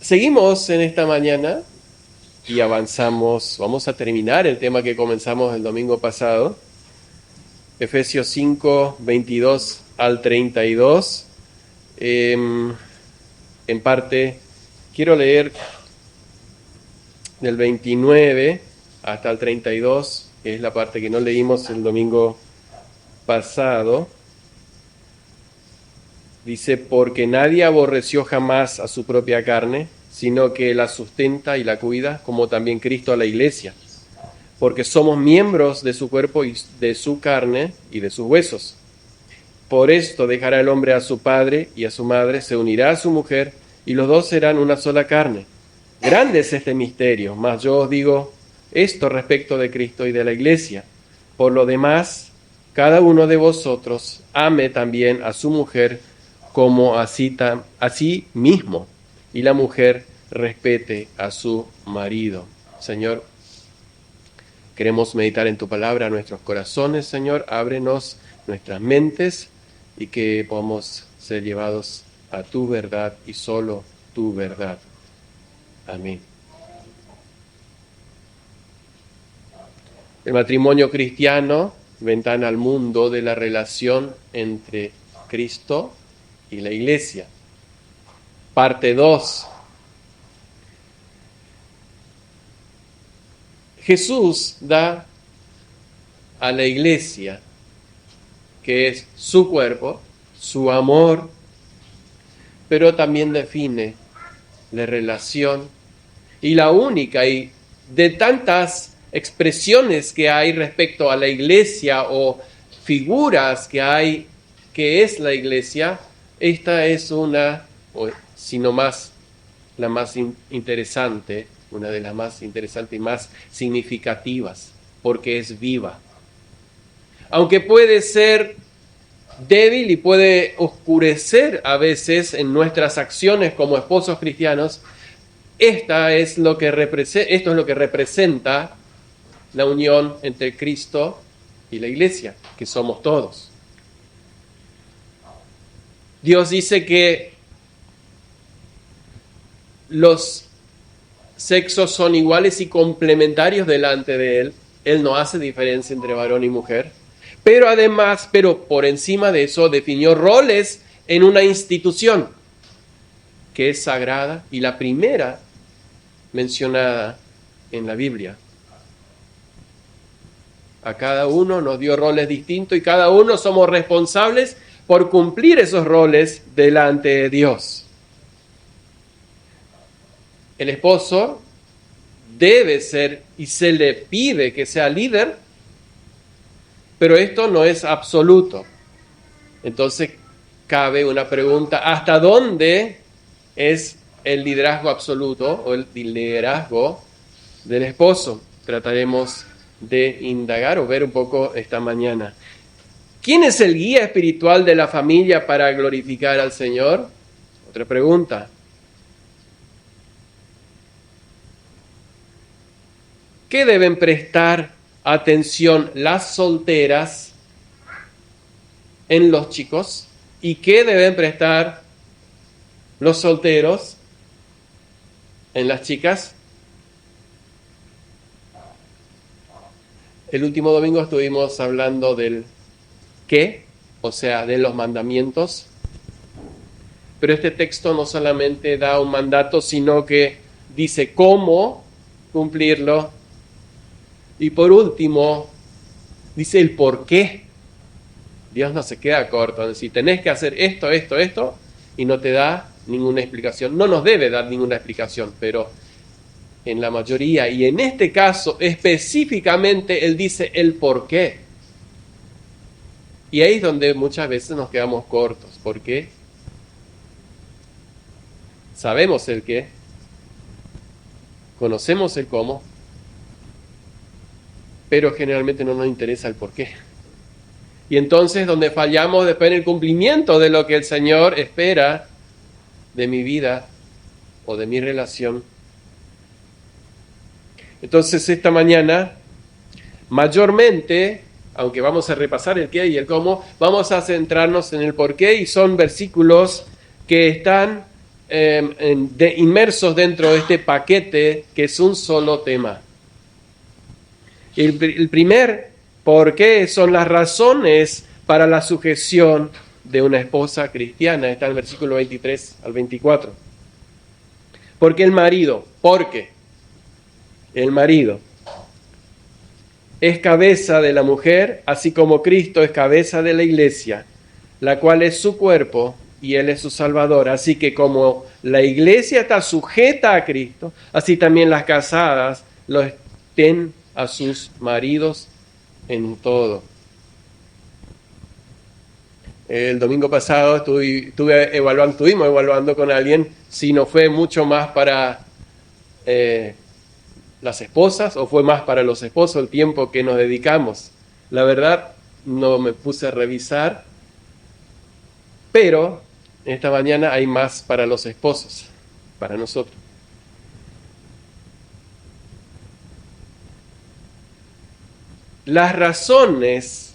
Seguimos en esta mañana y avanzamos. Vamos a terminar el tema que comenzamos el domingo pasado. Efesios 5, 22 al 32. En parte, quiero leer del 29 hasta el 32, que es la parte que no leímos el domingo pasado. Dice, porque nadie aborreció jamás a su propia carne, sino que la sustenta y la cuida, como también Cristo a la iglesia, porque somos miembros de su cuerpo y de su carne y de sus huesos. Por esto dejará el hombre a su padre y a su madre, se unirá a su mujer, y los dos serán una sola carne. Grande es este misterio, mas yo os digo esto respecto de Cristo y de la iglesia. Por lo demás, cada uno de vosotros ame también a su mujer como a sí mismo, y la mujer respete a su marido. Señor, queremos meditar en tu palabra, nuestros corazones, Señor, ábrenos nuestras mentes y que podamos ser llevados a tu verdad y solo tu verdad. Amén. El matrimonio cristiano, ventana al mundo de la relación entre Cristo y la iglesia. Parte 2. Jesús da a la iglesia, que es su cuerpo, su amor, pero también define la relación y la única y de tantas expresiones que hay respecto a la iglesia o figuras que hay que es la iglesia, esta es una, o sino más, la más interesante, una de las más interesantes y más significativas, porque es viva. Aunque puede ser débil y puede oscurecer a veces en nuestras acciones como esposos cristianos, esto es lo que representa la unión entre Cristo y la iglesia, que somos todos. Dios dice que los sexos son iguales y complementarios delante de Él. Él no hace diferencia entre varón y mujer. Pero además, por encima de eso, definió roles en una institución que es sagrada y la primera mencionada en la Biblia. A cada uno nos dio roles distintos y cada uno somos responsables por cumplir esos roles delante de Dios. El esposo debe ser y se le pide que sea líder, pero esto no es absoluto. Entonces cabe una pregunta, ¿hasta dónde es el liderazgo absoluto o el liderazgo del esposo? Trataremos de indagar o ver un poco esta mañana. ¿Quién es el guía espiritual de la familia para glorificar al Señor? Otra pregunta. ¿Qué deben prestar atención las solteras en los chicos? ¿Y qué deben prestar los solteros en las chicas? El último domingo estuvimos hablando del qué, o sea, de los mandamientos. Pero este texto no solamente da un mandato, sino que dice cómo cumplirlo. Y por último, dice el por qué. Dios no se queda corto en decir, tenés que hacer esto, y no te da ninguna explicación. No nos debe dar ninguna explicación, pero en la mayoría, y en este caso específicamente, Él dice el por qué. Y ahí es donde muchas veces nos quedamos cortos. ¿Por qué? Sabemos el qué, conocemos el cómo, pero generalmente no nos interesa el por qué. Y entonces donde fallamos después en el cumplimiento de lo que el Señor espera de mi vida o de mi relación. Entonces esta mañana, mayormente, aunque vamos a repasar el qué y el cómo, vamos a centrarnos en el por qué, y son versículos que están inmersos dentro de este paquete que es un solo tema. El primer por qué son las razones para la sujeción de una esposa cristiana. Está en el versículo 23 al 24. Porque el marido es cabeza de la mujer, así como Cristo es cabeza de la iglesia, la cual es su cuerpo y Él es su Salvador. Así que como la iglesia está sujeta a Cristo, así también las casadas lo estén a sus maridos en todo. El domingo pasado estuvimos evaluando con alguien si no fue mucho más para las esposas o fue más para los esposos el tiempo que nos dedicamos. La verdad, no me puse a revisar, pero esta mañana hay más para los esposos, para nosotros. Las razones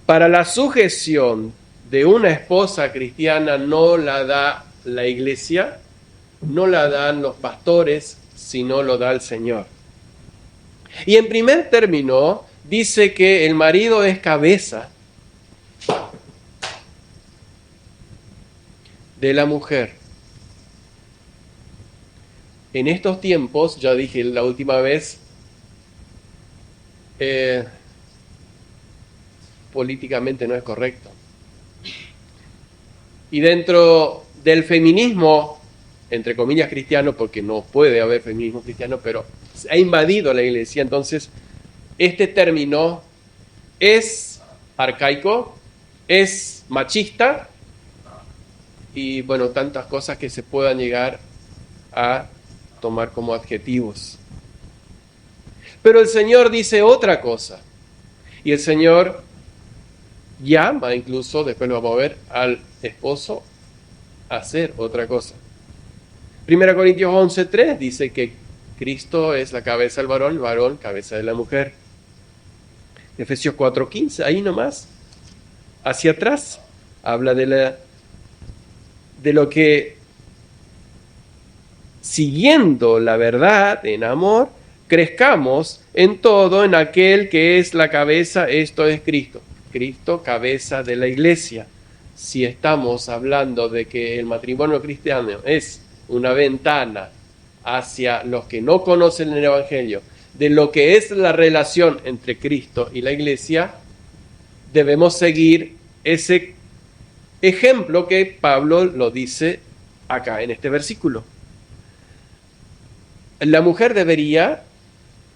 para la sujeción de una esposa cristiana no la da la iglesia, no la dan los pastores, sino lo da el Señor. Y en primer término, dice que el marido es cabeza de la mujer. En estos tiempos, ya dije la última vez, políticamente no es correcto. Y dentro del feminismo, entre comillas cristiano, porque no puede haber feminismo cristiano, pero ha invadido la iglesia, entonces este término es arcaico, es machista y bueno, tantas cosas que se puedan llegar a tomar como adjetivos. Pero el Señor dice otra cosa. Y el Señor llama incluso, después lo vamos a ver, al esposo a hacer otra cosa. 1 Corintios 11:3 dice que Cristo es la cabeza del varón, el varón cabeza de la mujer. Efesios 4:15, ahí nomás, hacia atrás, habla de lo que, siguiendo la verdad en amor, crezcamos en todo en aquel que es la cabeza, esto es Cristo. Cristo, cabeza de la iglesia. Si estamos hablando de que el matrimonio cristiano es una ventana hacia los que no conocen el Evangelio, de lo que es la relación entre Cristo y la iglesia, debemos seguir ese ejemplo que Pablo lo dice acá en este versículo. La mujer debería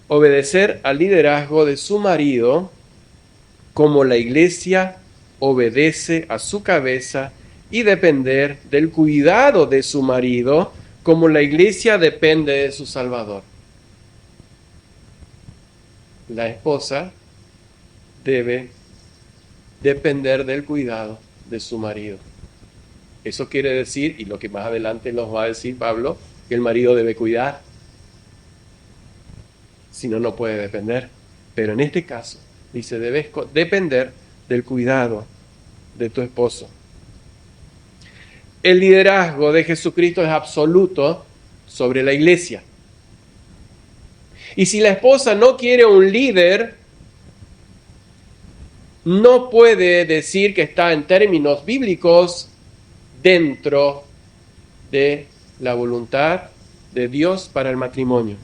obedecer al liderazgo de su marido como la iglesia obedece a su cabeza y depender del cuidado de su marido como la iglesia depende de su Salvador. La esposa debe depender del cuidado de su marido. Eso quiere decir, y lo que más adelante nos va a decir Pablo, que el marido debe cuidar. Si no, no puede depender. Pero en este caso, dice, debes depender del cuidado de tu esposo. El liderazgo de Jesucristo es absoluto sobre la iglesia. Y si la esposa no quiere un líder, no puede decir que está en términos bíblicos dentro de la voluntad de Dios para el matrimonio.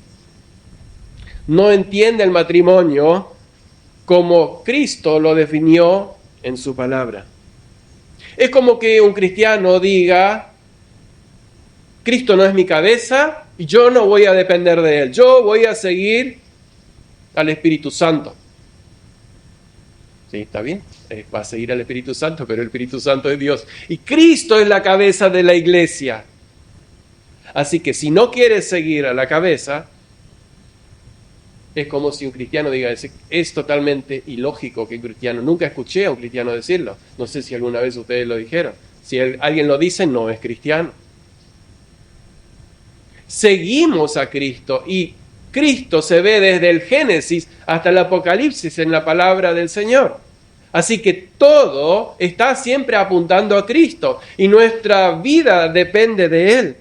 No entiende el matrimonio como Cristo lo definió en su palabra. Es como que un cristiano diga, Cristo no es mi cabeza y yo no voy a depender de Él. Yo voy a seguir al Espíritu Santo. Sí, está bien, va a seguir al Espíritu Santo, pero el Espíritu Santo es Dios. Y Cristo es la cabeza de la iglesia. Así que si no quieres seguir a la cabeza, es como si un cristiano diga, es totalmente ilógico que un cristiano, nunca escuché a un cristiano decirlo, no sé si alguna vez ustedes lo dijeron, si alguien lo dice, no es cristiano. Seguimos a Cristo y Cristo se ve desde el Génesis hasta el Apocalipsis en la palabra del Señor. Así que todo está siempre apuntando a Cristo y nuestra vida depende de Él.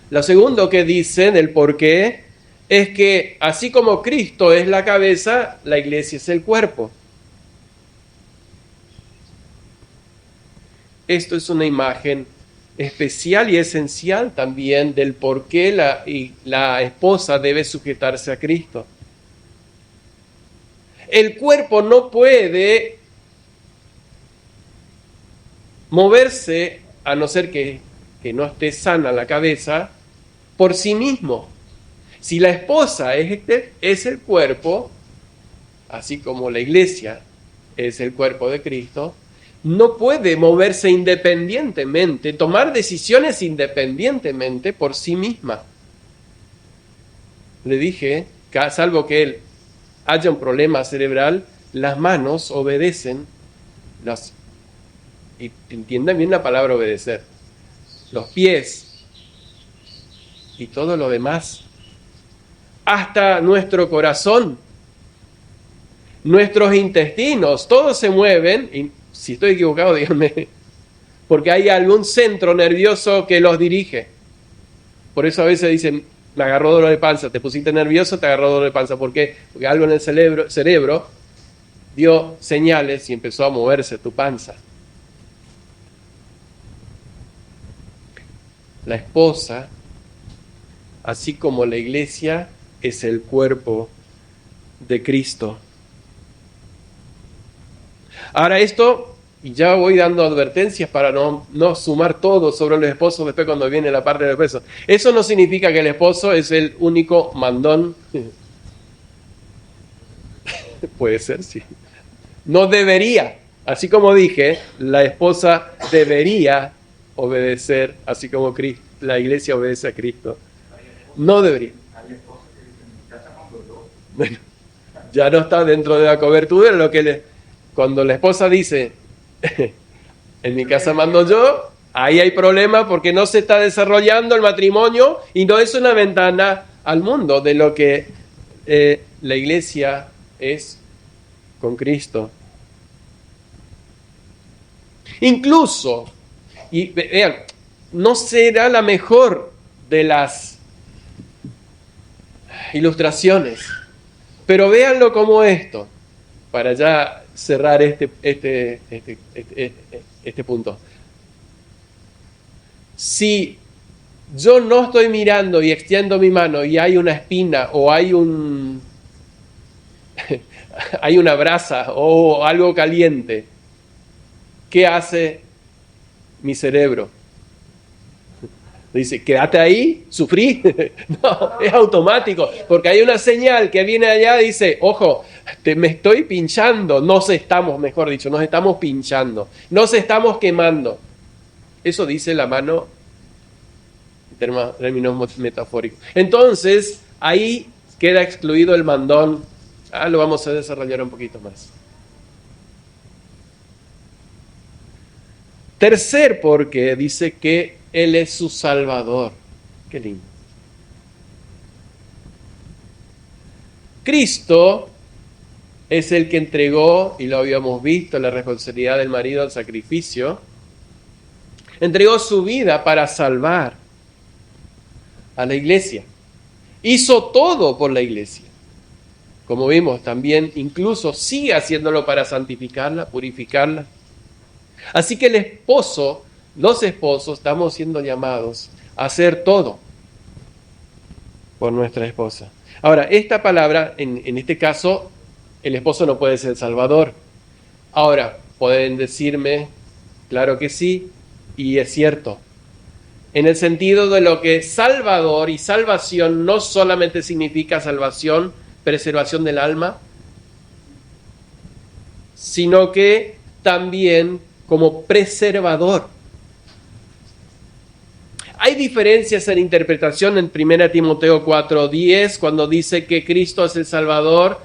Lo segundo que dice del por qué es que así como Cristo es la cabeza, la iglesia es el cuerpo. Esto es una imagen especial y esencial también del por qué la esposa debe sujetarse a Cristo. El cuerpo no puede moverse, a no ser que no esté sana la cabeza, por sí mismo. Si la esposa es el cuerpo, así como la iglesia es el cuerpo de Cristo, no puede moverse independientemente, tomar decisiones independientemente por sí misma. Le dije, salvo que él haya un problema cerebral, las manos obedecen, y entiendan bien la palabra obedecer, los pies y todo lo demás, hasta nuestro corazón, nuestros intestinos, todos se mueven, y si estoy equivocado, díganme, porque hay algún centro nervioso que los dirige. Por eso a veces dicen, me agarró dolor de panza, te pusiste nervioso, te agarró dolor de panza. ¿Por qué? Porque algo en el cerebro dio señales y empezó a moverse tu panza. La esposa, así como la iglesia, es el cuerpo de Cristo. Ahora esto, y ya voy dando advertencias para no sumar todo sobre los esposos después cuando viene la parte del esposo. Eso no significa que el esposo es el único mandón. Puede ser, sí. No debería. Así como dije, la esposa debería obedecer, así como la iglesia obedece a Cristo. No debería. Bueno, ya no está dentro de la cobertura lo que cuando la esposa dice, en mi casa mando yo, ahí hay problema porque no se está desarrollando el matrimonio y no es una ventana al mundo de lo que la iglesia es con Cristo. Incluso, y vean, no será la mejor de las ilustraciones, pero véanlo como esto, para ya cerrar este punto. Si yo no estoy mirando y extiendo mi mano y hay una espina o hay hay una brasa o algo caliente, ¿qué hace mi cerebro? Dice, quédate ahí, sufrí. No, es automático, porque hay una señal que viene allá y dice, ojo, me estoy pinchando, nos estamos pinchando, nos estamos quemando. Eso dice la mano en términos metafóricos. Entonces, ahí queda excluido el mandón. Lo vamos a desarrollar un poquito más. Tercer porque dice que Él es su Salvador. Qué lindo. Cristo es el que entregó, y lo habíamos visto, la responsabilidad del marido al sacrificio. Entregó su vida para salvar a la iglesia. Hizo todo por la iglesia. Como vimos, también incluso sigue haciéndolo para santificarla, purificarla. Así que los esposos, estamos siendo llamados a hacer todo por nuestra esposa. Ahora, esta palabra, en este caso, el esposo no puede ser salvador. Ahora, pueden decirme, claro que sí, y es cierto. En el sentido de lo que salvador y salvación no solamente significa salvación, preservación del alma, sino que también como preservador. Hay diferencias en interpretación en 1 Timoteo 4:10, cuando dice que Cristo es el Salvador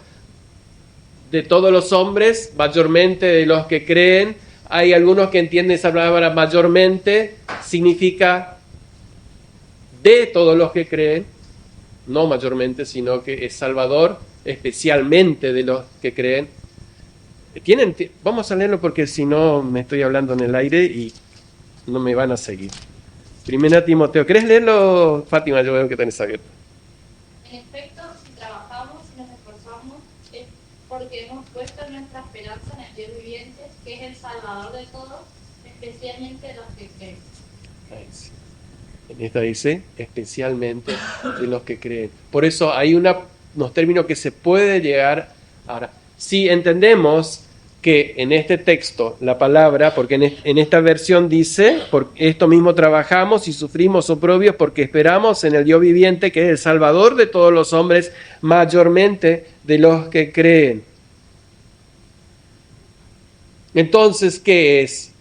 de todos los hombres, mayormente de los que creen. Hay algunos que entienden esa palabra mayormente, significa de todos los que creen, no mayormente, sino que es Salvador, especialmente de los que creen. Vamos a leerlo porque si no me estoy hablando en el aire y no me van a seguir. Primera Timoteo. ¿Querés leerlo, Fátima? Yo veo que tenés abierto. En efecto, si trabajamos y nos esforzamos, es porque hemos puesto nuestra esperanza en el Dios viviente, que es el Salvador de todos, especialmente de los que creen. En esta dice, especialmente de los que creen. Por eso hay unos términos que se puede llegar. Ahora, si entendemos que en este texto la palabra, porque en esta versión dice, por esto mismo trabajamos y sufrimos oprobios porque esperamos en el Dios viviente, que es el Salvador de todos los hombres, mayormente de los que creen. Entonces, ¿qué es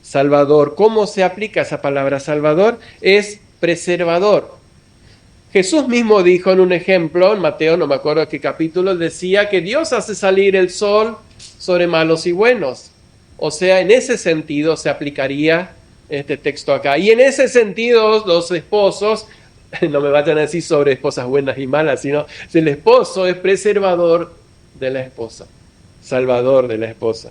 Salvador? ¿Cómo se aplica esa palabra Salvador? Es preservador. Jesús mismo dijo en un ejemplo, en Mateo, no me acuerdo qué capítulo, decía que Dios hace salir el sol sobre malos y buenos. O sea, en ese sentido se aplicaría este texto acá. Y en ese sentido, los esposos, no me vayan a decir sobre esposas buenas y malas, sino el esposo es preservador de la esposa, salvador de la esposa.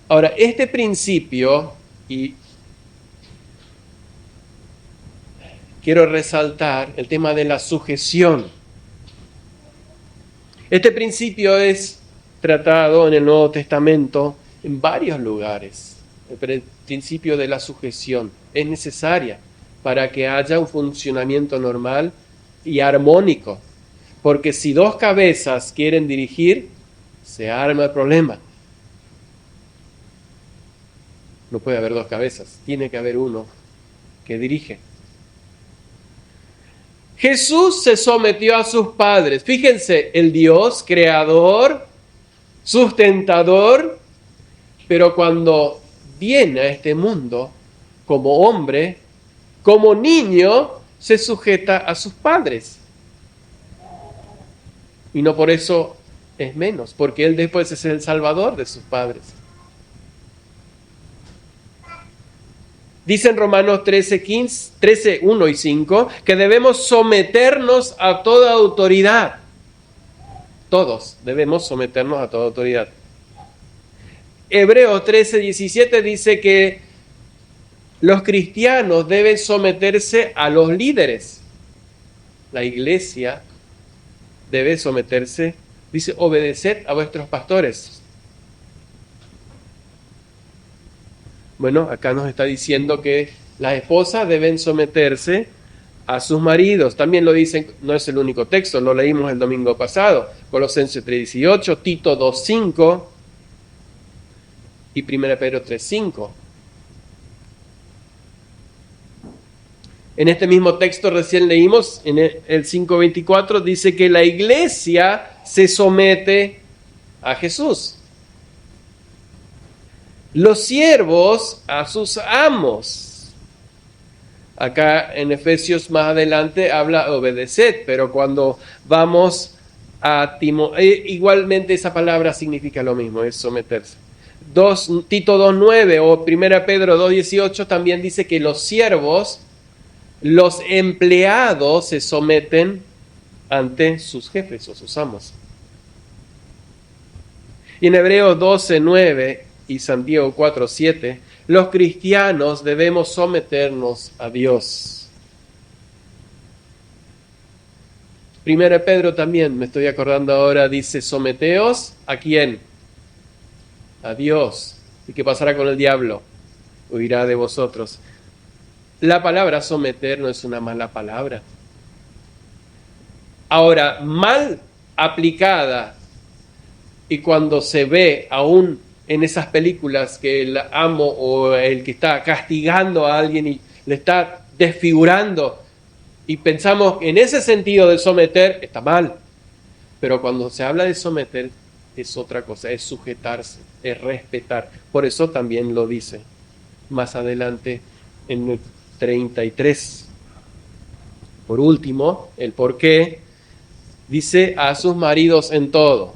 Ahora, este principio, y quiero resaltar el tema de la sujeción. Este principio es tratado en el Nuevo Testamento en varios lugares. El principio de la sujeción es necesaria para que haya un funcionamiento normal y armónico. Porque si dos cabezas quieren dirigir, se arma el problema. No puede haber dos cabezas, tiene que haber uno que dirige. Jesús se sometió a sus padres. Fíjense, el Dios creador, sustentador, pero cuando viene a este mundo como hombre, como niño, se sujeta a sus padres. Y no por eso es menos, porque él después es el salvador de sus padres. Dice en Romanos 13, 1 y 5, que debemos someternos a toda autoridad. Todos debemos someternos a toda autoridad. Hebreos 13, 17 dice que los cristianos deben someterse a los líderes. La iglesia debe someterse, dice, obedeced a vuestros pastores. Bueno, acá nos está diciendo que las esposas deben someterse a sus maridos. También lo dicen, no es el único texto, lo leímos el domingo pasado. Colosenses 3:18, Tito 2:5 y 1 Pedro 3:5. En este mismo texto recién leímos, en el 5:24, dice que la iglesia se somete a Jesús. Los siervos a sus amos. Acá en Efesios más adelante habla obedeced, pero cuando vamos a igualmente esa palabra significa lo mismo, es someterse. Tito 2:9 o 1 Pedro 2:18 también dice que los siervos, los empleados se someten ante sus jefes o sus amos. Y en Hebreos 12:9 y Santiago 4:7, los cristianos debemos someternos a Dios. 1 Pedro también, me estoy acordando ahora, dice, someteos ¿a quién? A Dios. ¿Y qué pasará con el diablo? Huirá de vosotros. La palabra someter no es una mala palabra. Ahora, mal aplicada, y cuando se ve aún en esas películas que el amo o el que está castigando a alguien y le está desfigurando, y pensamos en ese sentido de someter, está mal. Pero cuando se habla de someter, es otra cosa, es sujetarse, es respetar. Por eso también lo dice más adelante en el 33. Por último, el por qué, dice a sus maridos en todo.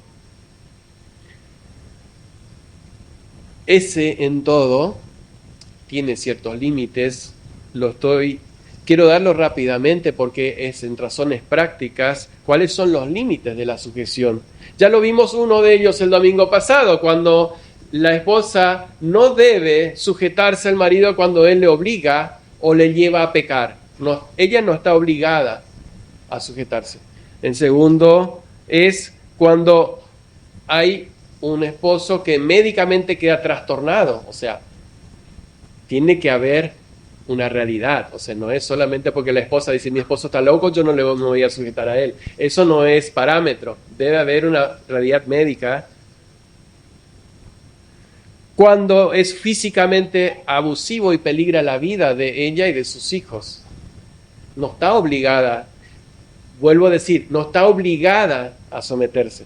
Ese en todo tiene ciertos límites, lo estoy Quiero darlo rápidamente porque es en razones prácticas cuáles son los límites de la sujeción. Ya lo vimos uno de ellos el domingo pasado, cuando la esposa no debe sujetarse al marido cuando él le obliga o le lleva a pecar. No, ella no está obligada a sujetarse. En segundo, es cuando hay un esposo que médicamente queda trastornado, o sea, tiene que haber una realidad, o sea, no es solamente porque la esposa dice mi esposo está loco, yo no le voy a sujetar a él. Eso no es parámetro, debe haber una realidad médica. Cuando es físicamente abusivo y peligra la vida de ella y de sus hijos, no está obligada, vuelvo a decir, no está obligada a someterse.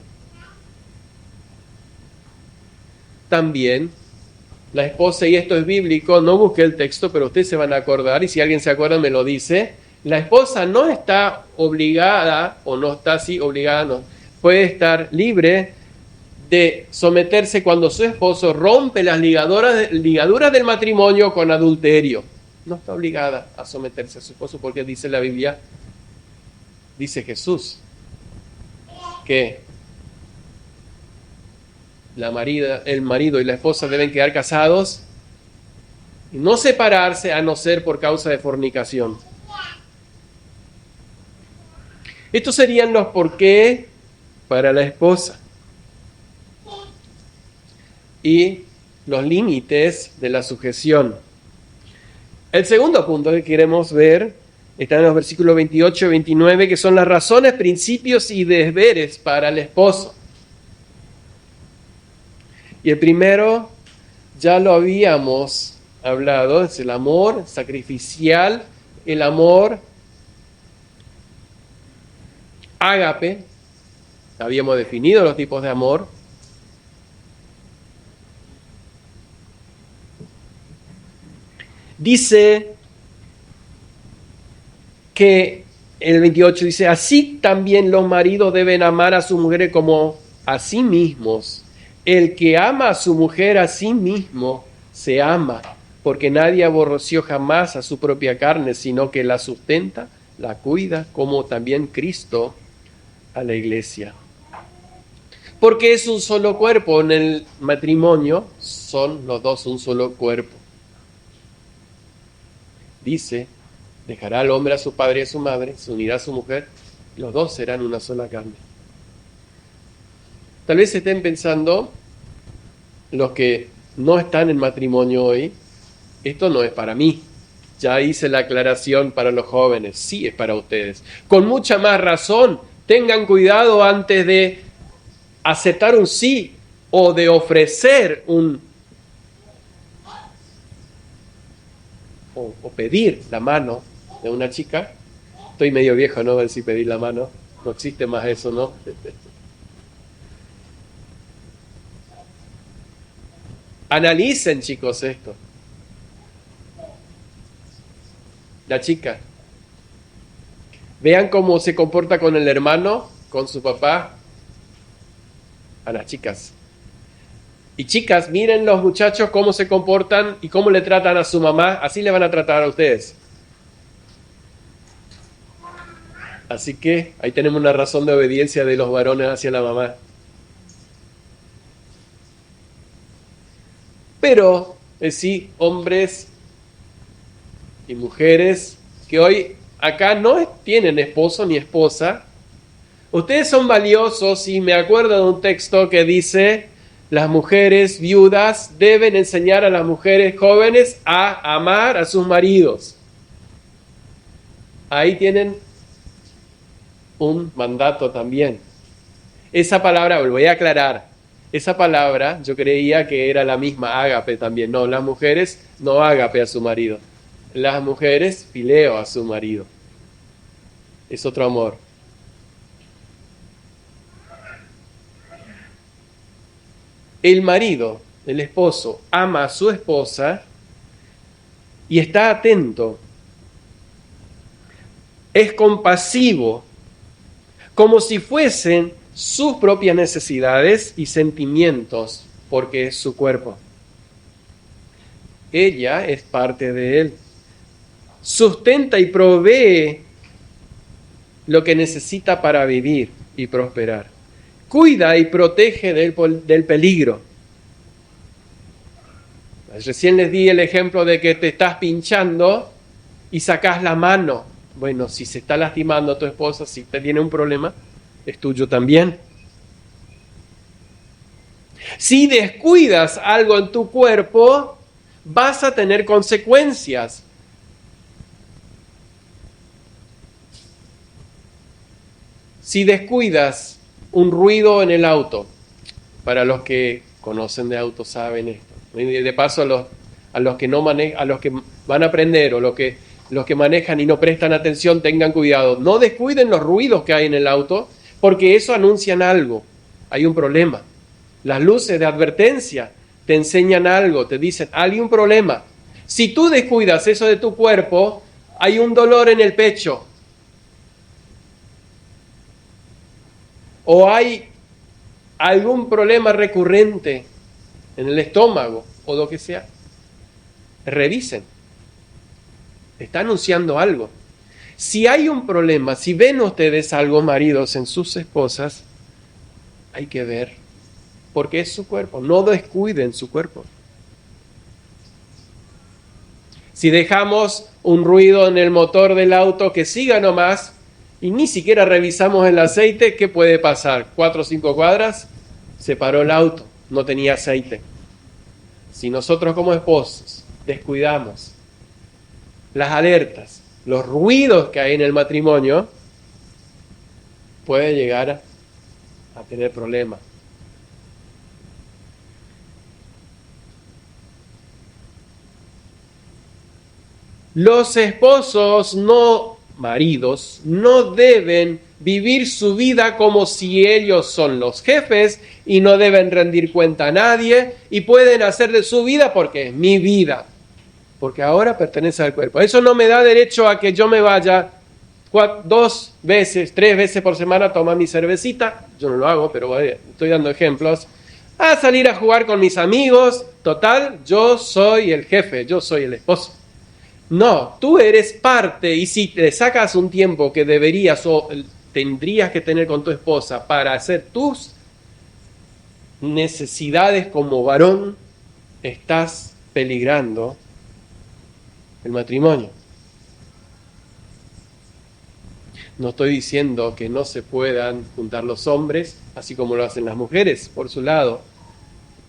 También la esposa, y esto es bíblico, no busqué el texto, pero ustedes se van a acordar, y si alguien se acuerda me lo dice, la esposa no está obligada, o no está así obligada, no, puede estar libre de someterse cuando su esposo rompe las ligaduras del matrimonio con adulterio. No está obligada a someterse a su esposo porque dice la Biblia, dice Jesús, que el marido y la esposa deben quedar casados y no separarse a no ser por causa de fornicación. Estos serían los por qué para la esposa y los límites de la sujeción. El segundo punto que queremos ver está en los versículos 28 y 29, que son las razones, principios y deberes para el esposo. Y el primero, ya lo habíamos hablado, es el amor sacrificial, el amor ágape. Habíamos definido los tipos de amor. Dice que el 28 dice, así también los maridos deben amar a sus mujeres como a sí mismos. El que ama a su mujer a sí mismo se ama, porque nadie aborreció jamás a su propia carne, sino que la sustenta, la cuida, como también Cristo a la iglesia. Porque es un solo cuerpo, en el matrimonio son los dos un solo cuerpo. Dice, dejará al hombre a su padre y a su madre, se unirá a su mujer, y los dos serán una sola carne. Tal vez estén pensando, los que no están en matrimonio hoy, esto no es para mí. Ya hice la aclaración para los jóvenes, sí es para ustedes. Con mucha más razón, tengan cuidado antes de aceptar un sí o de ofrecer un o pedir la mano de una chica. Estoy medio viejo, ¿no? Decir pedir la mano. No existe más eso, ¿no? Analicen, chicos, esto. La chica. Vean cómo se comporta con el hermano, con su papá. A las chicas. Y chicas, miren los muchachos cómo se comportan y cómo le tratan a su mamá. Así le van a tratar a ustedes. Así que ahí tenemos una razón de obediencia de los varones hacia la mamá. Pero, sí, hombres y mujeres que hoy acá no tienen esposo ni esposa, ustedes son valiosos y me acuerdo de un texto que dice, las mujeres viudas deben enseñar a las mujeres jóvenes a amar a sus maridos. Ahí tienen un mandato también. Esa palabra, lo voy a aclarar, esa palabra yo creía que era la misma, ágape también. No, las mujeres no ágape a su marido. Las mujeres fileo a su marido. Es otro amor. El marido, el esposo, ama a su esposa y está atento. Es compasivo, como si fuesen sus propias necesidades y sentimientos, porque es su cuerpo. Ella es parte de él. sustenta y provee lo que necesita para vivir y prosperar. Cuida y protege del peligro. Recién les di el ejemplo de que te estás pinchando y sacás la mano. Bueno, si se está lastimando a tu esposa, si te tiene un problema, es tuyo también. Si descuidas algo en tu cuerpo, vas a tener consecuencias. Si descuidas un ruido en el auto, para los que conocen de auto saben esto. De paso a los que no manejan, a los que van a aprender o los que manejan y no prestan atención, tengan cuidado. No descuiden los ruidos que hay en el auto, porque eso anuncian algo. Hay un problema. Las luces de advertencia te enseñan algo, te dicen, hay un problema. Si tú descuidas eso de tu cuerpo, hay un dolor en el pecho. O hay algún problema recurrente en el estómago o lo que sea. Revisen. Está anunciando algo. Si hay un problema, si ven ustedes algo, maridos, en sus esposas, hay que ver. Porque es su cuerpo. No descuiden su cuerpo. Si dejamos un ruido en el motor del auto que siga nomás y ni siquiera revisamos el aceite, ¿qué puede pasar? 4 o 5 cuadras, se paró el auto, no tenía aceite. Si nosotros como esposos descuidamos las alertas, los ruidos que hay en el matrimonio, puede llegar a tener problemas. Los esposos, maridos, no deben vivir su vida como si ellos son los jefes y no deben rendir cuenta a nadie y pueden hacer de su vida porque es mi vida, porque ahora pertenece al cuerpo. Eso no me da derecho a que yo me vaya 2 veces, 3 veces por semana a tomar mi cervecita, yo no lo hago, pero estoy dando ejemplos, a salir a jugar con mis amigos. Total, yo soy el jefe, yo soy el esposo. No, tú eres parte, y si te sacas un tiempo que deberías o tendrías que tener con tu esposa para hacer tus necesidades como varón, estás peligrando el matrimonio. No estoy diciendo que no se puedan juntar los hombres, así como lo hacen las mujeres, por su lado,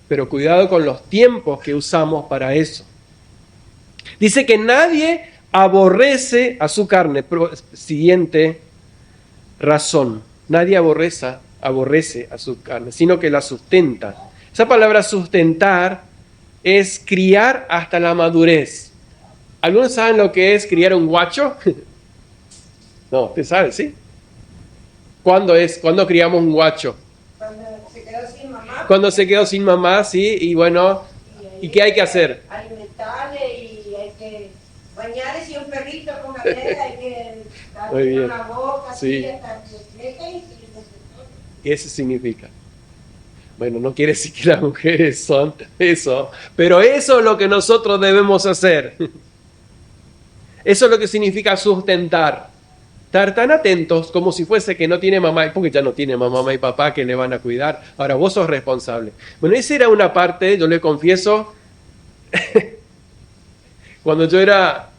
pero cuidado con los tiempos que usamos para eso. Dice que nadie aborrece a su carne. Siguiente razón. Nadie aborrece a su carne, sino que la sustenta. Esa palabra sustentar es criar hasta la madurez. ¿Algunos saben lo que es criar un guacho? No, usted sabe, ¿sí? ¿Cuándo criamos un guacho? Cuando se quedó sin mamá. Cuando se quedó sin mamá, sí, y bueno, ¿y qué hay que hacer? Alimentarle y hay que bañarle, si un perrito con galera, hay que Muy bien. darle la boca, Sí. así, hasta que crezca y Eso significa. Bueno, no quiere decir que las mujeres son eso, pero eso es lo que nosotros debemos hacer. Eso es lo que significa sustentar. Estar tan atentos como si fuese que no tiene mamá, porque ya no tiene mamá y papá que le van a cuidar. Ahora vos sos responsable. Bueno, esa era una parte, yo le confieso, cuando yo era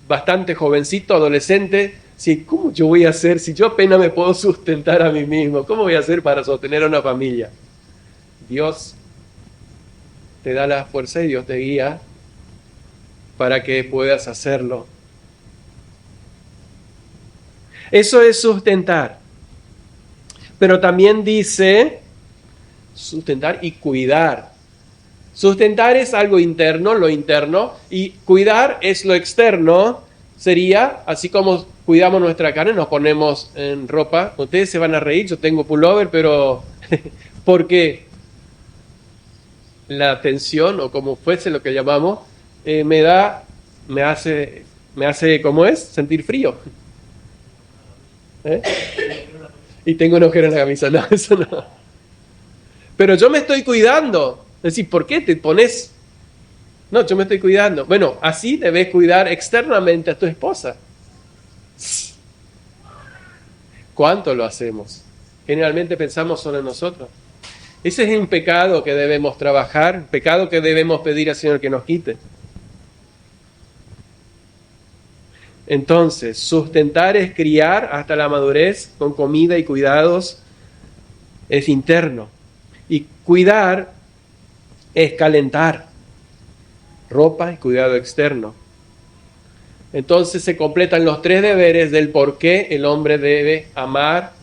bastante jovencito, adolescente, sí, ¿cómo yo voy a hacer si yo apenas me puedo sustentar a mí mismo? ¿Cómo voy a hacer para sostener a una familia? Dios te da la fuerza y Dios te guía para que puedas hacerlo. Eso es sustentar. Pero también dice sustentar y cuidar. Sustentar es algo interno, lo interno, y cuidar es lo externo. Sería, así como cuidamos nuestra carne, nos ponemos en ropa. Ustedes se van a reír, yo tengo pullover, pero porque la tensión, o como fuese lo que llamamos, me hace, ¿cómo es? Sentir frío. Y tengo un agujero en la camisa. No, eso no. Pero yo me estoy cuidando. Es decir, ¿por qué te pones No, yo me estoy cuidando. Bueno, así debes cuidar externamente a tu esposa. ¿Cuánto lo hacemos? Generalmente pensamos solo en nosotros. Ese es un pecado que debemos trabajar, un pecado que debemos pedir al Señor que nos quite. Entonces, sustentar es criar hasta la madurez con comida y cuidados, es interno. Y cuidar es calentar, ropa y cuidado externo. Entonces se completan los 3 deberes del por qué el hombre debe amar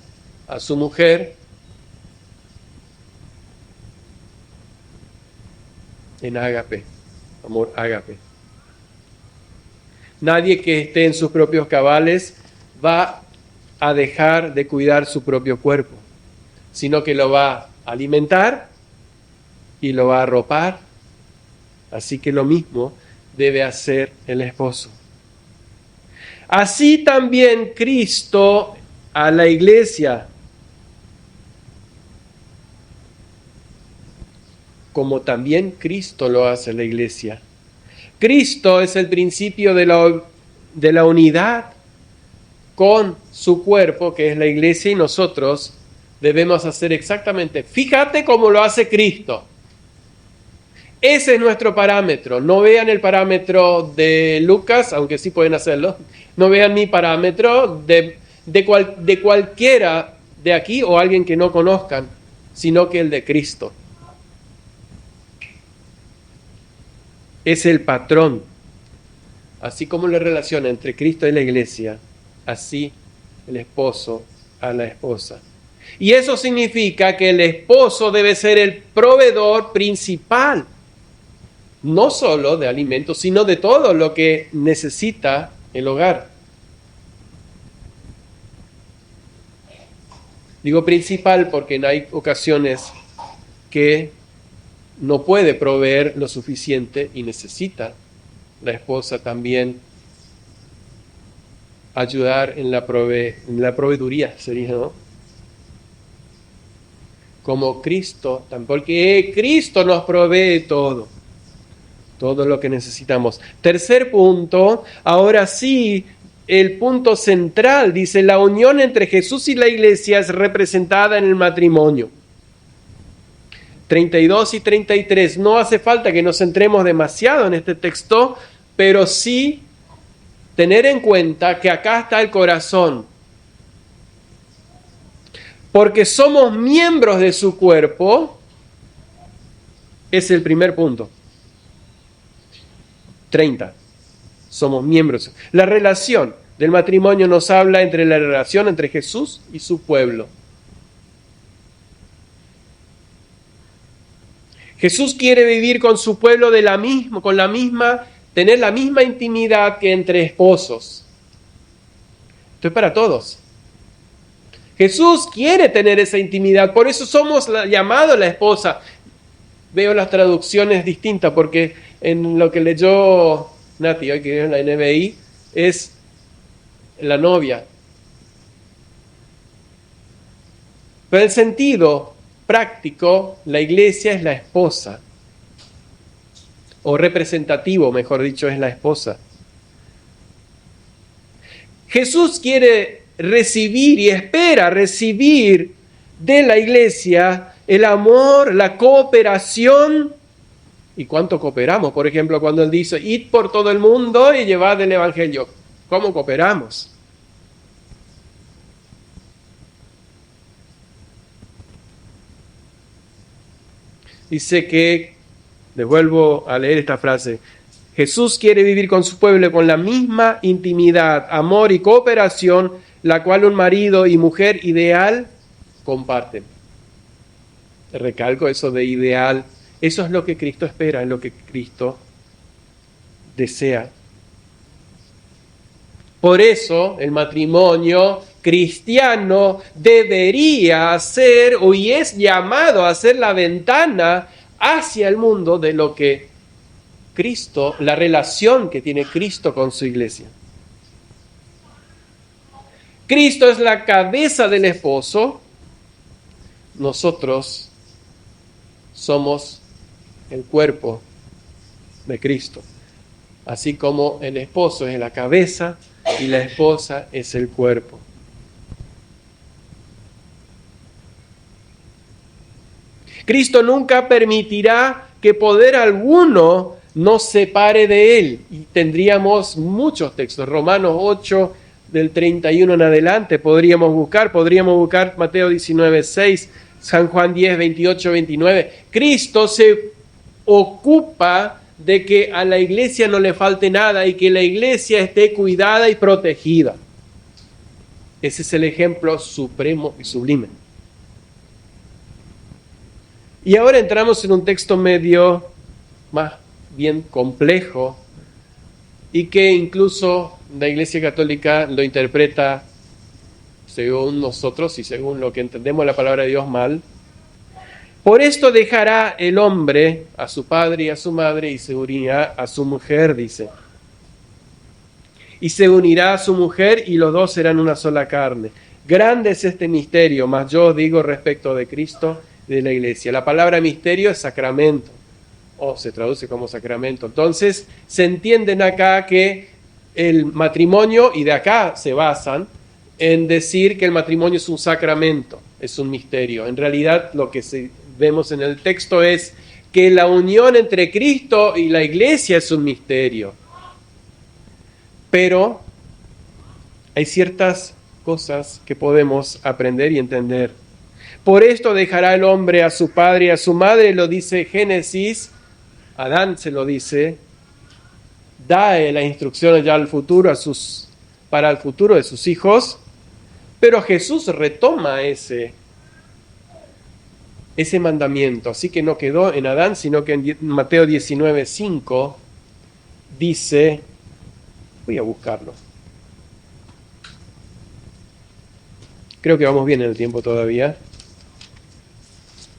a su mujer en ágape, amor ágape. Nadie que esté en sus propios cabales va a dejar de cuidar su propio cuerpo, sino que lo va a alimentar y lo va a arropar. Así que lo mismo debe hacer el esposo. Así también Cristo a la iglesia, como también Cristo lo hace a la iglesia. Cristo es el principio de la unidad con su cuerpo, que es la iglesia, y nosotros debemos hacer exactamente. Fíjate cómo lo hace Cristo. Ese es nuestro parámetro. No vean el parámetro de Lucas, aunque sí pueden hacerlo. No vean mi parámetro de cualquiera de aquí o alguien que no conozcan, sino que el de Cristo. Es el patrón. Así como la relación entre Cristo y la iglesia, así el esposo a la esposa. Y eso significa que el esposo debe ser el proveedor principal, no solo de alimentos, sino de todo lo que necesita el hogar. Digo principal porque hay ocasiones que no puede proveer lo suficiente y necesita la esposa también ayudar en la proveeduría, sería, ¿no? Como Cristo, porque Cristo nos provee todo lo que necesitamos. Tercer punto, ahora sí, el punto central, dice, la unión entre Jesús y la iglesia es representada en el matrimonio. 32 y 33. No hace falta que nos centremos demasiado en este texto, pero sí tener en cuenta que acá está el corazón. Porque somos miembros de su cuerpo, es el primer punto. 30. Somos miembros. La relación del matrimonio nos habla entre la relación entre Jesús y su pueblo. Jesús quiere vivir con su pueblo tener la misma intimidad que entre esposos. Esto es para todos. Jesús quiere tener esa intimidad, por eso somos llamados la esposa. Veo las traducciones distintas, porque en lo que leyó Nati hoy, que es la NBI, es la novia. Pero en sentido práctico, la iglesia es la esposa, o representativo, mejor dicho, es la esposa. Jesús quiere recibir y espera recibir de la iglesia el amor, la cooperación. ¿Y cuánto cooperamos? Por ejemplo, cuando Él dice, id por todo el mundo y llevad el evangelio. ¿Cómo cooperamos? Dice que, les vuelvo a leer esta frase, Jesús quiere vivir con su pueblo con la misma intimidad, amor y cooperación, la cual un marido y mujer ideal comparten. Recalco eso de ideal. Eso es lo que Cristo espera, es lo que Cristo desea. Por eso el matrimonio cristiano debería ser, y es llamado a ser la ventana hacia el mundo de lo que Cristo, la relación que tiene Cristo con su iglesia. Cristo es la cabeza del esposo, nosotros somos el cuerpo de Cristo. Así como el esposo es la cabeza y la esposa es el cuerpo. Cristo nunca permitirá que poder alguno nos separe de Él. Y tendríamos muchos textos. Romanos 8, del 31 en adelante, podríamos buscar Mateo 19, 6, San Juan 10, 28, 29. Cristo se ocupa de que a la iglesia no le falte nada y que la iglesia esté cuidada y protegida. Ese es el ejemplo supremo y sublime. Y ahora entramos en un texto medio más bien complejo y que incluso la Iglesia Católica lo interpreta según nosotros y según lo que entendemos la palabra de Dios mal. Por esto dejará el hombre a su padre y a su madre y se unirá a su mujer, dice. Y se unirá a su mujer y los dos serán una sola carne. Grande es este misterio, mas yo os digo respecto de Cristo y de la iglesia. La palabra misterio es sacramento, o se traduce como sacramento. Entonces, se entienden acá que el matrimonio, y de acá se basan en decir que el matrimonio es un sacramento, es un misterio. En realidad, lo que vemos en el texto es que la unión entre Cristo y la iglesia es un misterio. Pero hay ciertas cosas que podemos aprender y entender. Por esto dejará el hombre a su padre y a su madre, lo dice Génesis, Adán se lo dice, da la instrucción ya al futuro para el futuro de sus hijos, pero Jesús retoma ese mandamiento, así que no quedó en Adán, sino que en Mateo 19:5 dice, voy a buscarlo. Creo que vamos bien en el tiempo todavía,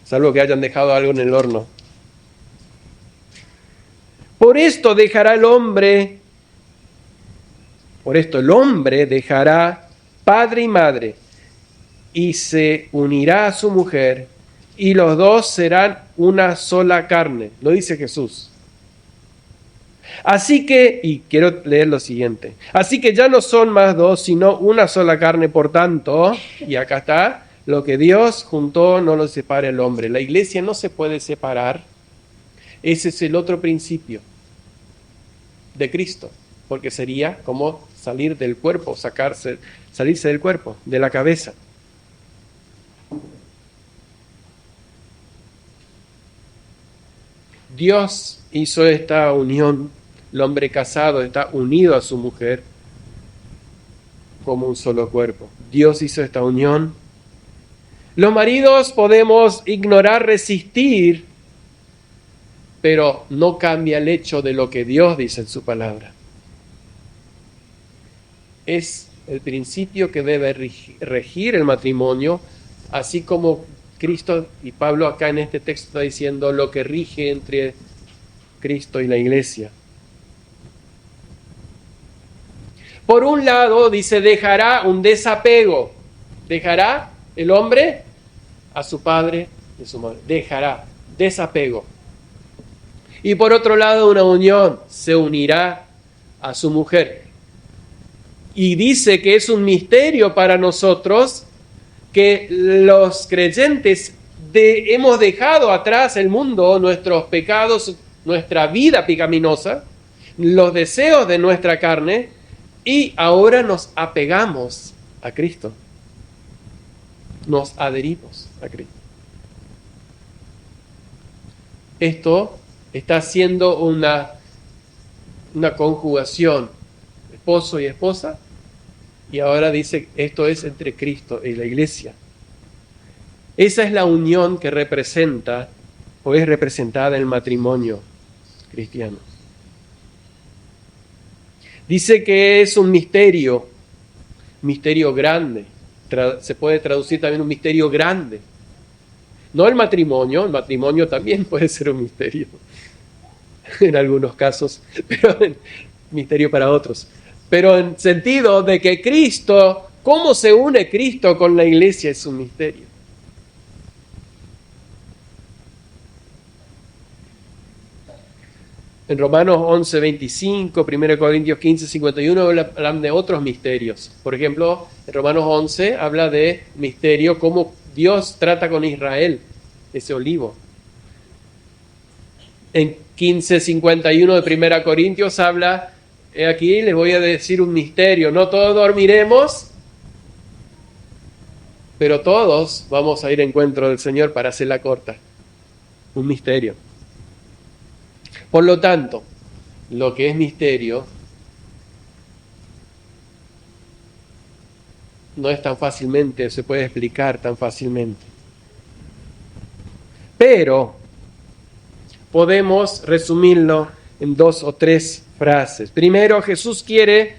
salvo que hayan dejado algo en el horno. Por esto el hombre dejará padre y madre y se unirá a su mujer y los dos serán una sola carne. Lo dice Jesús. Así que, y quiero leer lo siguiente, así que ya no son más dos, sino una sola carne, por tanto, y acá está, lo que Dios juntó no lo separe el hombre. La iglesia no se puede separar. Ese es el otro principio de Cristo, porque sería como salir del cuerpo, salirse del cuerpo, de la cabeza. Dios hizo esta unión, el hombre casado está unido a su mujer como un solo cuerpo. Dios hizo esta unión. Los maridos podemos ignorar, resistir, pero no cambia el hecho de lo que Dios dice en su palabra. Es el principio que debe regir el matrimonio, así como Cristo y Pablo acá en este texto está diciendo lo que rige entre Cristo y la iglesia. Por un lado, dice, dejará un desapego. Dejará el hombre a su padre y a su madre. Dejará desapego. Y por otro lado, una unión. Se unirá a su mujer. Y dice que es un misterio para nosotros que los creyentes hemos dejado atrás el mundo, nuestros pecados, nuestra vida pecaminosa, los deseos de nuestra carne, y ahora nos apegamos a Cristo. Nos adherimos a Cristo. Esto está haciendo una conjugación, esposo y esposa, y ahora dice esto es entre Cristo y la iglesia. Esa es la unión que representa o es representada en el matrimonio cristiano. Dice que es un misterio grande. Se puede traducir también un misterio grande. No el matrimonio también puede ser un misterio en algunos casos, pero misterio para otros. Pero en sentido de que Cristo, cómo se une Cristo con la iglesia es un misterio. En Romanos 11, 25, 1 Corintios 15, 51 hablan de otros misterios. Por ejemplo, en Romanos 11 habla de misterio, cómo Dios trata con Israel, ese olivo. En 15, 51 de 1 Corintios habla, aquí les voy a decir un misterio, no todos dormiremos, pero todos vamos a ir a encuentro del Señor para hacerla corta. Un misterio. Por lo tanto, lo que es misterio no es tan fácilmente, se puede explicar tan fácilmente. Pero podemos resumirlo en 2 o 3 frases. Primero, Jesús quiere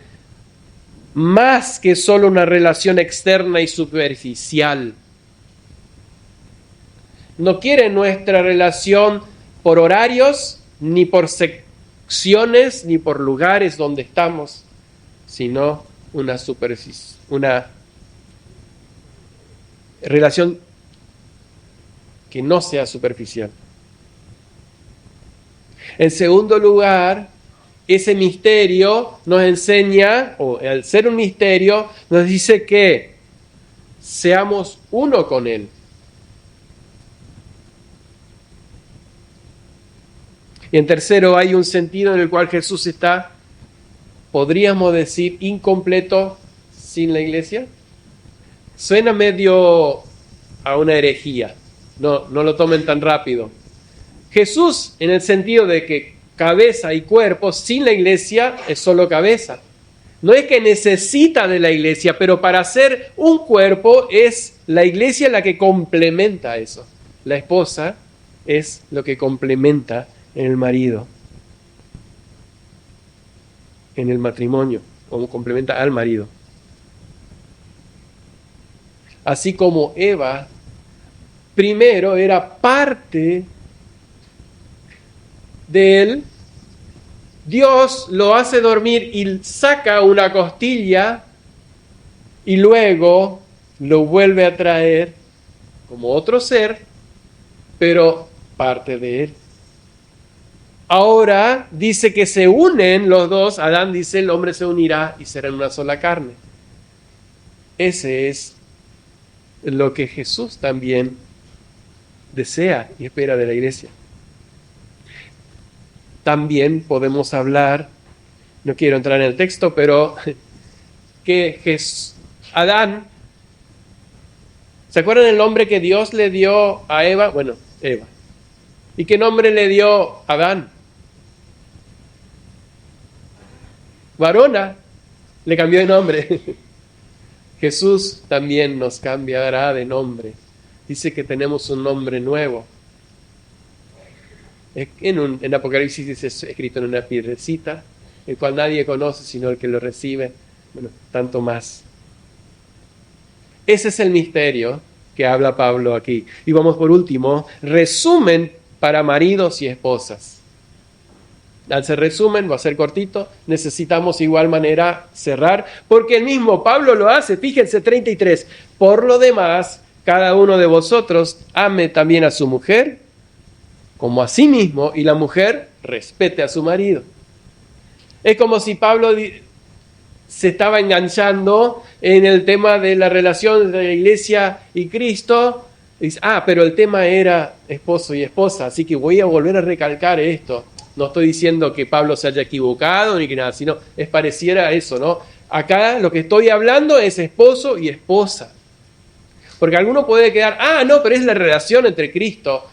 más que solo una relación externa y superficial. No quiere nuestra relación por horarios, ni por secciones, ni por lugares donde estamos, sino una relación que no sea superficial. En segundo lugar, ese misterio nos enseña, o al ser un misterio, nos dice que seamos uno con Él. Y en tercero, hay un sentido en el cual Jesús está, podríamos decir, incompleto sin la iglesia. Suena medio a una herejía, no lo tomen tan rápido. Jesús, en el sentido de que cabeza y cuerpo, sin la iglesia es solo cabeza. No es que necesita de la iglesia, pero para ser un cuerpo es la iglesia la que complementa eso. La esposa es lo que complementa en el marido, en el matrimonio, como complementa al marido. Así como Eva primero era parte de él, Dios lo hace dormir y saca una costilla y luego lo vuelve a traer como otro ser, pero parte de él. Ahora dice que se unen los dos. Adán dice, el hombre se unirá y serán una sola carne. Ese es lo que Jesús también desea y espera de la iglesia. También podemos hablar, no quiero entrar en el texto, pero que Adán, ¿se acuerdan el nombre que Dios le dio a Eva? Bueno, Eva. ¿Y qué nombre le dio a Adán? Varona, le cambió de nombre. Jesús también nos cambiará de nombre. Dice que tenemos un nombre nuevo. En Apocalipsis dice escrito en una piedrecita, el cual nadie conoce sino el que lo recibe. Bueno, tanto más. Ese es el misterio que habla Pablo aquí. Y vamos por último, resumen para maridos y esposas. Al ser resumen, va a ser cortito, necesitamos igual manera cerrar, porque el mismo Pablo lo hace. Fíjense, 33. Por lo demás, cada uno de vosotros ame también a su mujer como a sí mismo, y la mujer respete a su marido. Es como si Pablo se estaba enganchando en el tema de la relación entre la iglesia y Cristo. Dice, pero el tema era esposo y esposa, así que voy a volver a recalcar esto. No estoy diciendo que Pablo se haya equivocado ni que nada, sino es pareciera eso, ¿no? Acá lo que estoy hablando es esposo y esposa. Porque alguno puede quedar, no, pero es la relación entre Cristo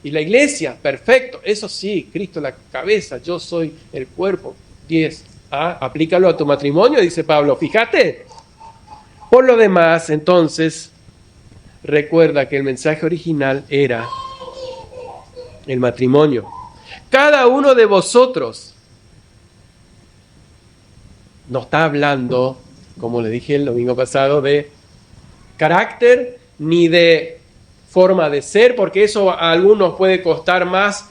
y la iglesia. Perfecto, eso sí, Cristo la cabeza, yo soy el cuerpo. 10. Aplícalo a tu matrimonio, dice Pablo. Fíjate. Por lo demás, entonces, recuerda que el mensaje original era el matrimonio. Cada uno de vosotros no está hablando, como le dije el domingo pasado, de carácter ni de forma de ser, porque eso a algunos puede costar más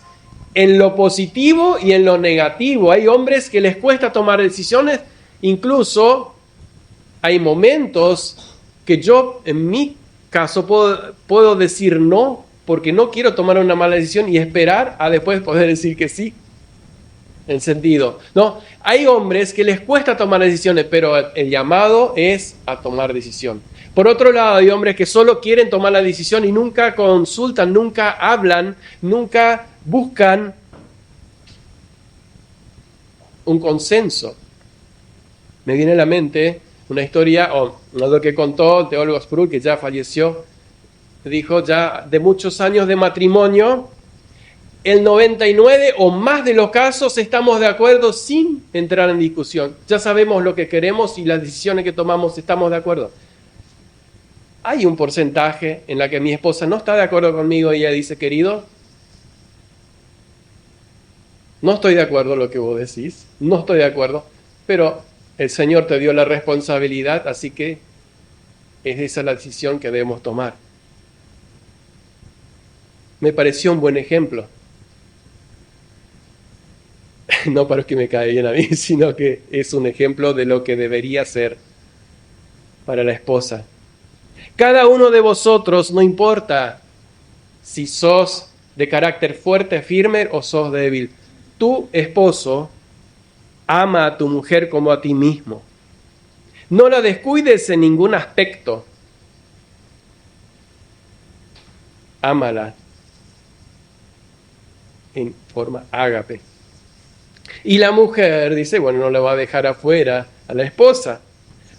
en lo positivo y en lo negativo. Hay hombres que les cuesta tomar decisiones, incluso hay momentos que yo, en mi caso, puedo decir no, porque no quiero tomar una mala decisión y esperar a después poder decir que sí. en sentido, ¿no? Hay hombres que les cuesta tomar decisiones, pero el llamado es a tomar decisión. Por otro lado, hay hombres que solo quieren tomar la decisión y nunca consultan, nunca hablan, nunca buscan un consenso. Me viene a la mente una historia, o algo que contó el teólogo Sproul, que ya falleció, dijo ya de muchos años de matrimonio, el 99 o más de los casos estamos de acuerdo sin entrar en discusión. Ya sabemos lo que queremos y las decisiones que tomamos estamos de acuerdo. Hay un porcentaje en la que mi esposa no está de acuerdo conmigo y ella dice, querido, no estoy de acuerdo en lo que vos decís, no estoy de acuerdo, pero el Señor te dio la responsabilidad, así que es esa la decisión que debemos tomar. Me pareció un buen ejemplo. No para que me cae bien a mí, sino que es un ejemplo de lo que debería ser para la esposa. Cada uno de vosotros, no importa si sos de carácter fuerte, firme o sos débil, tu esposo ama a tu mujer como a ti mismo. No la descuides en ningún aspecto. Ámala en forma ágape. Y la mujer dice, bueno, no la va a dejar afuera a la esposa.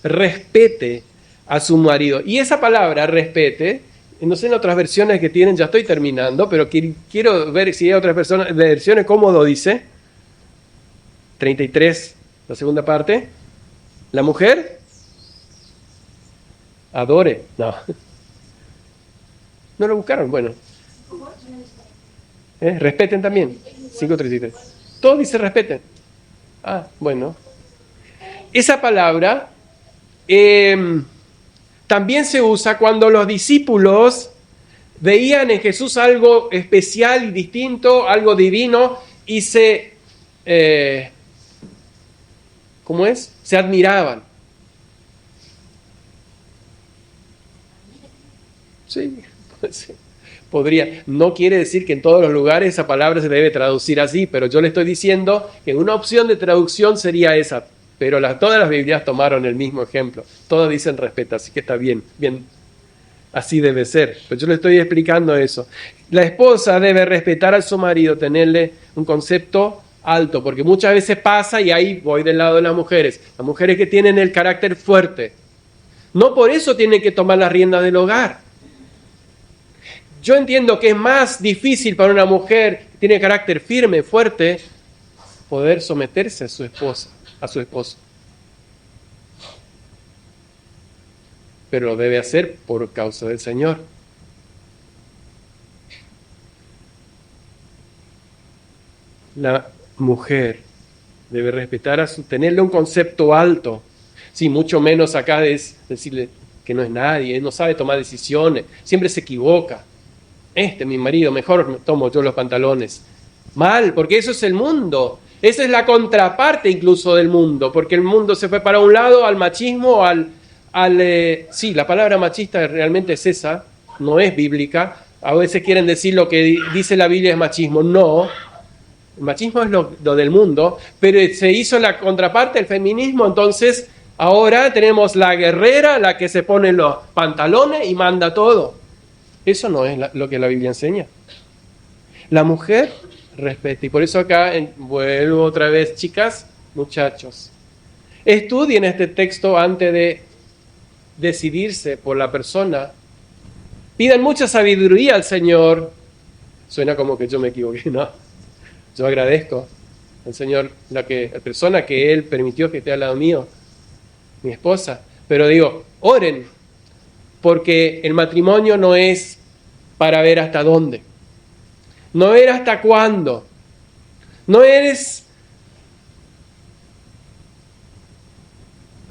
Respete a su marido. Y esa palabra, respete, no sé en otras versiones que tienen, ya estoy terminando, pero quiero ver si hay otras versiones, cómo lo dice. 33, la segunda parte. La mujer adore. No. No lo buscaron, bueno. Respeten también. 5:33. Todo dice respeten. Ah, bueno. Esa palabra también se usa cuando los discípulos veían en Jesús algo especial y distinto, algo divino, y se admiraban. Sí, sí. Podría, no quiere decir que en todos los lugares esa palabra se debe traducir así, pero yo le estoy diciendo que una opción de traducción sería esa, pero todas las Biblias tomaron el mismo ejemplo, todas dicen respeta, así que está bien, así debe ser, pero yo le estoy explicando eso. La esposa debe respetar a su marido, tenerle un concepto alto, porque muchas veces pasa, y ahí voy del lado de las mujeres que tienen el carácter fuerte, no por eso tienen que tomar las riendas del hogar. Yo entiendo que es más difícil para una mujer que tiene carácter firme, fuerte, poder someterse a su esposa, a su esposo. Pero lo debe hacer por causa del Señor. La mujer debe respetar tenerle un concepto alto. Sí, mucho menos acá es decirle que no es nadie, no sabe tomar decisiones, siempre se equivoca. Mi marido, mejor me tomo yo los pantalones. Mal, porque eso es el mundo. Esa es la contraparte incluso del mundo, porque el mundo se fue para un lado al machismo, sí, la palabra machista realmente es esa, no es bíblica. A veces quieren decir lo que dice la Biblia es machismo. No, el machismo es lo del mundo, pero se hizo la contraparte, el feminismo, entonces ahora tenemos la guerrera, la que se pone los pantalones y manda todo. Eso no es lo que la Biblia enseña. La mujer respeta. Y por eso acá vuelvo otra vez, chicas, muchachos. Estudien este texto antes de decidirse por la persona. Pidan mucha sabiduría al Señor. Suena como que yo me equivoqué, ¿no? Yo agradezco al Señor la persona que Él permitió que esté al lado mío, mi esposa. Pero digo, oren, porque el matrimonio no es para ver hasta dónde, no ver hasta cuándo, no eres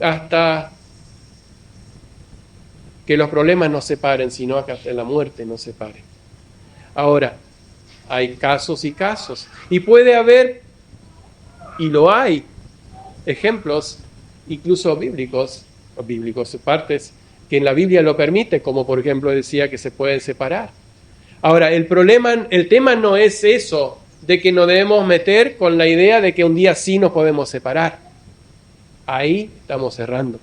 hasta que los problemas nos separen, sino que hasta la muerte nos separe. Ahora, hay casos y casos, y puede haber, y lo hay, ejemplos incluso bíblicos, partes que en la Biblia lo permite, como por ejemplo decía que se pueden separar. Ahora, el tema no es eso de que nos debemos meter con la idea de que un día sí nos podemos separar. Ahí estamos errando.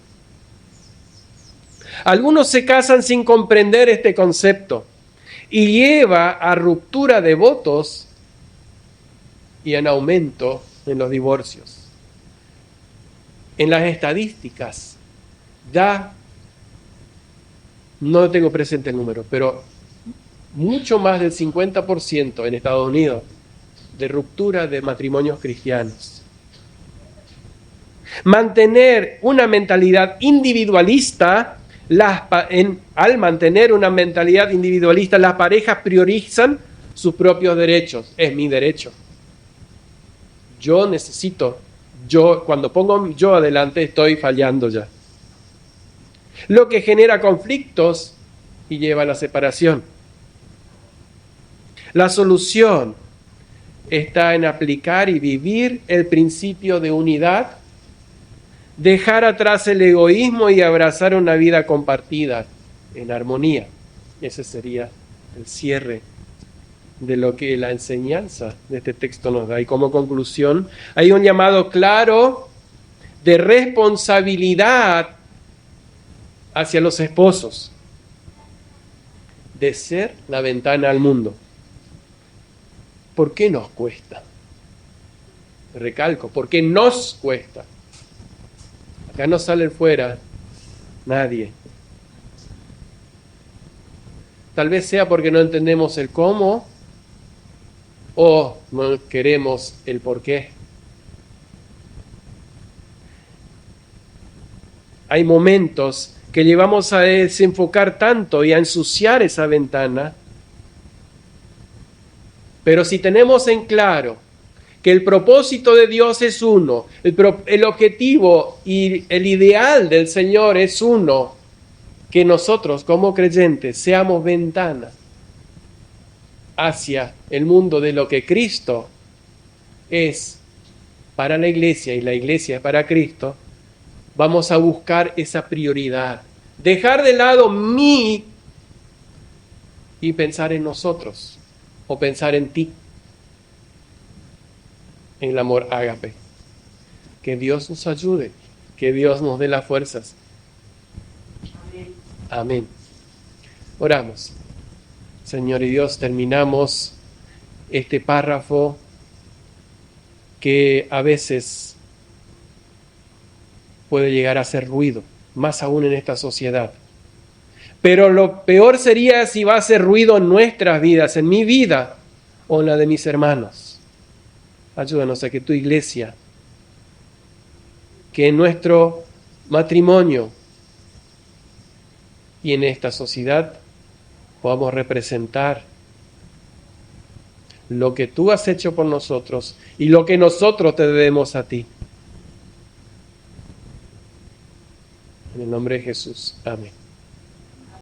Algunos se casan sin comprender este concepto y lleva a ruptura de votos y en aumento en los divorcios. En las estadísticas no tengo presente el número, pero mucho más del 50% en Estados Unidos de ruptura de matrimonios cristianos. Mantener una mentalidad individualista, al mantener una mentalidad individualista, las parejas priorizan sus propios derechos. Es mi derecho. Cuando pongo yo adelante, estoy fallando ya. Lo que genera conflictos y lleva a la separación. La solución está en aplicar y vivir el principio de unidad, dejar atrás el egoísmo y abrazar una vida compartida en armonía. Ese sería el cierre de lo que la enseñanza de este texto nos da. Y como conclusión, hay un llamado claro de responsabilidad hacia los esposos, de ser la ventana al mundo. ¿Por qué nos cuesta? Recalco, ¿por qué nos cuesta? Acá no sale fuera nadie. Tal vez sea porque no entendemos el cómo o no queremos el por qué. Hay momentos que llevamos a desenfocar tanto y a ensuciar esa ventana, pero si tenemos en claro que el propósito de Dios es uno, el objetivo y el ideal del Señor es uno, que nosotros como creyentes seamos ventana hacia el mundo de lo que Cristo es para la iglesia y la iglesia es para Cristo, vamos a buscar esa prioridad. Dejar de lado mí y pensar en nosotros o pensar en ti. En el amor ágape. Que Dios nos ayude, que Dios nos dé las fuerzas. Amén. Amén. Oramos. Señor y Dios, terminamos este párrafo que a veces puede llegar a hacer ruido, más aún en esta sociedad. Pero lo peor sería si va a hacer ruido en nuestras vidas, en mi vida o en la de mis hermanos. Ayúdanos a que tu iglesia, que en nuestro matrimonio y en esta sociedad podamos representar lo que tú has hecho por nosotros y lo que nosotros te debemos a ti. En el nombre de Jesús. Amén.